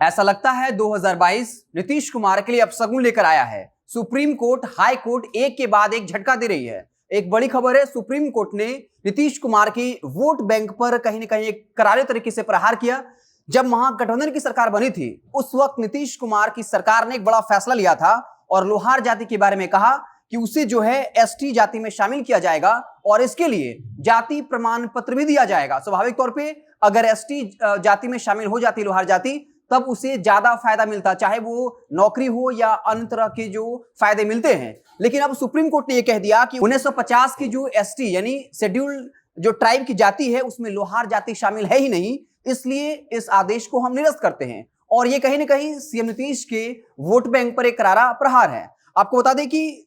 ऐसा लगता है 2022 नीतीश कुमार के लिए अपशगुन लेकर आया है। सुप्रीम कोर्ट, हाई कोर्ट एक के बाद एक झटका दे रही है। एक बड़ी खबर है, सुप्रीम कोर्ट ने नीतीश कुमार की वोट बैंक पर कहीं ना कहीं एक करारे तरीके से प्रहार किया। जब महागठबंधन की सरकार बनी थी, उस वक्त नीतीश कुमार की सरकार ने एक बड़ा फैसला लिया था और लोहार जाति के बारे में कहा कि उसे जो है एसटी जाति में शामिल किया जाएगा और इसके लिए जाति प्रमाण पत्र भी दिया जाएगा। स्वाभाविक तौर पे अगर एसटी जाति में शामिल हो जाती लोहार जाति, तब उसे ज्यादा फायदा मिलता, चाहे वो नौकरी हो या अन्य तरह के जो फायदे मिलते हैं। लेकिन अब सुप्रीम कोर्ट ने यह कह दिया कि 1950 की जो एसटी यानी शेड्यूल्ड जो ट्राइब की जाति है, उसमें लोहार जाति शामिल है ही नहीं, इसलिए इस आदेश को हम निरस्त करते हैं। और ये कहीं ना कहीं सीएम नीतीश के वोट बैंक पर एक करारा प्रहार है। आपको बता दें कि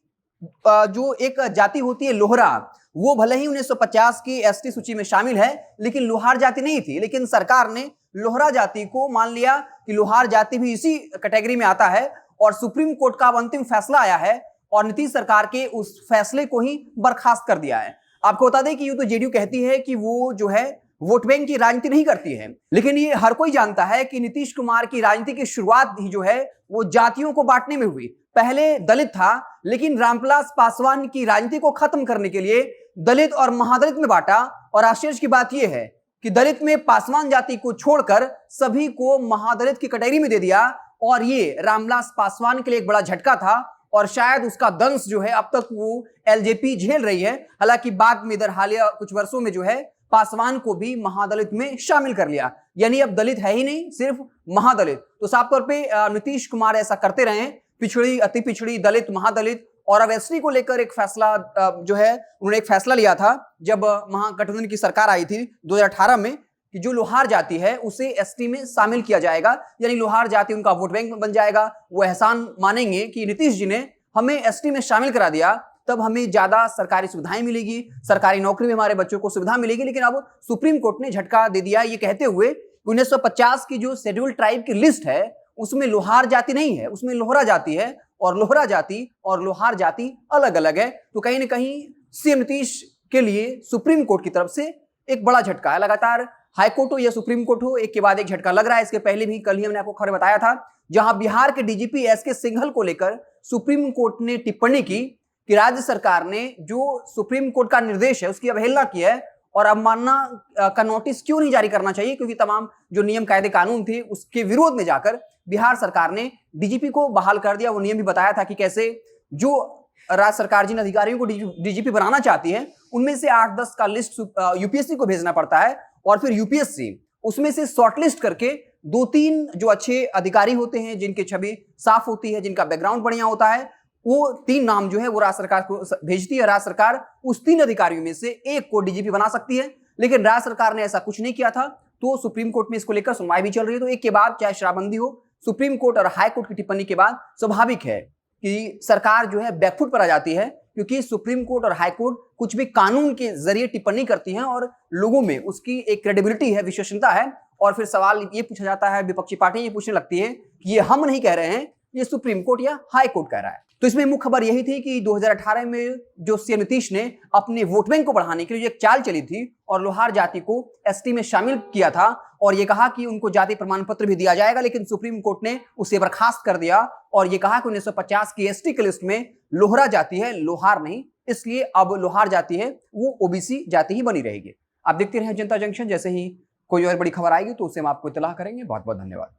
जो एक जाति होती है लोहरा, वो भले ही 1950 की एसटी सूची में शामिल है, लेकिन लोहार जाति नहीं थी। लेकिन सरकार ने लोहरा जाति को मान लिया कि लोहार जाति भी इसी कैटेगरी में आता है और सुप्रीम कोर्ट का अंतिम फैसला आया है और नीतीश सरकार के उस फैसले को ही बर्खास्त कर दिया है। आपको बता दें कि यूं तो जेडीयू कहती है कि वो जो है वोट बैंक की राजनीति नहीं करती है, लेकिन ये हर कोई जानता है कि नीतीश कुमार की राजनीति की शुरुआत ही जो है वो जातियों को बांटने में हुई। पहले दलित था, लेकिन रामविलास पासवान की राजनीति को खत्म करने के लिए दलित और महादलित में बांटा। और आश्चर्य की बात यह है कि दलित में पासवान जाति को छोड़कर सभी को महादलित की कैटेगरी में दे दिया और ये रामविलास पासवान के लिए एक बड़ा झटका था और शायद उसका दंश जो है अब तक वो एलजेपी झेल रही है। हालांकि बाद में इधर हालिया कुछ वर्षों में जो है पासवान को भी महादलित में शामिल कर लिया, यानी अब दलित है ही नहीं, सिर्फ महादलित। तो साफ तौर पे नीतीश कुमार ऐसा करते रहे, पिछड़ी, अति पिछड़ी, दलित, महादलित। और अब एसटी को लेकर एक फैसला जो है उन्होंने एक फैसला लिया था जब महागठबंधन की सरकार आई थी 2018 में कि जो लोहार जाति है उसे एसटी में शामिल किया जाएगा, यानी लोहार जाति उनका वोट बैंक बन जाएगा। वो एहसान मानेंगे कि नीतीश जी ने हमें एसटी में शामिल करा दिया, तब हमें ज्यादा सरकारी सुविधाएं मिलेगी, सरकारी नौकरी में हमारे बच्चों को सुविधा मिलेगी। लेकिन अब सुप्रीम कोर्ट ने झटका दे दिया ये कहते हुए 1950 की जो शेड्यूल्ड ट्राइब की लिस्ट है उसमें लोहार जाति नहीं है, उसमें लोहरा जाति है और लोहरा जाति और लोहार जाति अलग अलग है। तो कहीं ना कहीं सीएम नीतीश के लिए सुप्रीम कोर्ट की तरफ से एक बड़ा झटका है। लगातार हाई कोर्ट हो या सुप्रीम कोर्ट हो, एक के बाद एक झटका लग रहा है। इसके पहले भी कल ही हमने आपको खबर बताया था, जहां बिहार के डीजीपी एसके सिंघल को लेकर सुप्रीम कोर्ट ने टिप्पणी की कि राज्य सरकार ने जो सुप्रीम कोर्ट का निर्देश है उसकी अवहेलना की है और अवमानना का नोटिस क्यों नहीं जारी करना चाहिए, क्योंकि तमाम जो नियम कायदे कानून थे उसके विरोध में जाकर बिहार सरकार ने डीजीपी को बहाल कर दिया। वो नियम भी बताया था कि कैसे जो राज्य सरकार जिन अधिकारियों को डीजीपी बनाना चाहती है उनमें से 8-10 का लिस्ट यूपीएससी को भेजना पड़ता है और फिर यूपीएससी उसमें से शॉर्टलिस्ट करके 2-3 जो अच्छे अधिकारी होते हैं, जिनकी छवि साफ होती है, जिनका बैकग्राउंड बढ़िया होता है, वो 3 नाम जो है वो राज्य सरकार को भेजती है। राज्य सरकार उस 3 अधिकारियों में से एक को डीजीपी बना सकती है, लेकिन राज्य सरकार ने ऐसा कुछ नहीं किया था। तो सुप्रीम कोर्ट में इसको लेकर सुनवाई भी चल रही है। तो एक के बाद चाहे शराबबंदी हो, सुप्रीम कोर्ट और हाई कोर्ट की टिप्पणी के बाद स्वाभाविक है कि सरकार जो है बैकफुट पर आ जाती है, क्योंकि सुप्रीम कोर्ट और हाई कोर्ट कुछ भी कानून के जरिए टिप्पणी करती हैं और लोगों में उसकी एक क्रेडिबिलिटी है, विश्वसनीयता है। और फिर सवाल ये पूछा जाता है, विपक्षी पार्टी ये पूछने लगती है कि ये हम नहीं कह रहे हैं, ये सुप्रीम कोर्ट या हाई कोर्ट कह रहा है। तो इसमें मुख्य खबर यही थी कि 2018 में जो सीएम नीतीश ने अपने वोट बैंक को बढ़ाने के लिए एक चाल चली थी और लोहार जाति को एसटी में शामिल किया था और ये कहा कि उनको जाति प्रमाण पत्र भी दिया जाएगा, लेकिन सुप्रीम कोर्ट ने उसे बर्खास्त कर दिया और ये कहा कि 1950 की एसटी की लिस्ट में लोहरा जाति है, लोहार नहीं, इसलिए अब लोहार जाति है वो ओबीसी जाति ही बनी रहेगी। आप देखते रहे जनता जंक्शन, जैसे ही कोई और बड़ी खबर आएगी तो उसे हम आपको इत्तला करेंगे। बहुत बहुत धन्यवाद।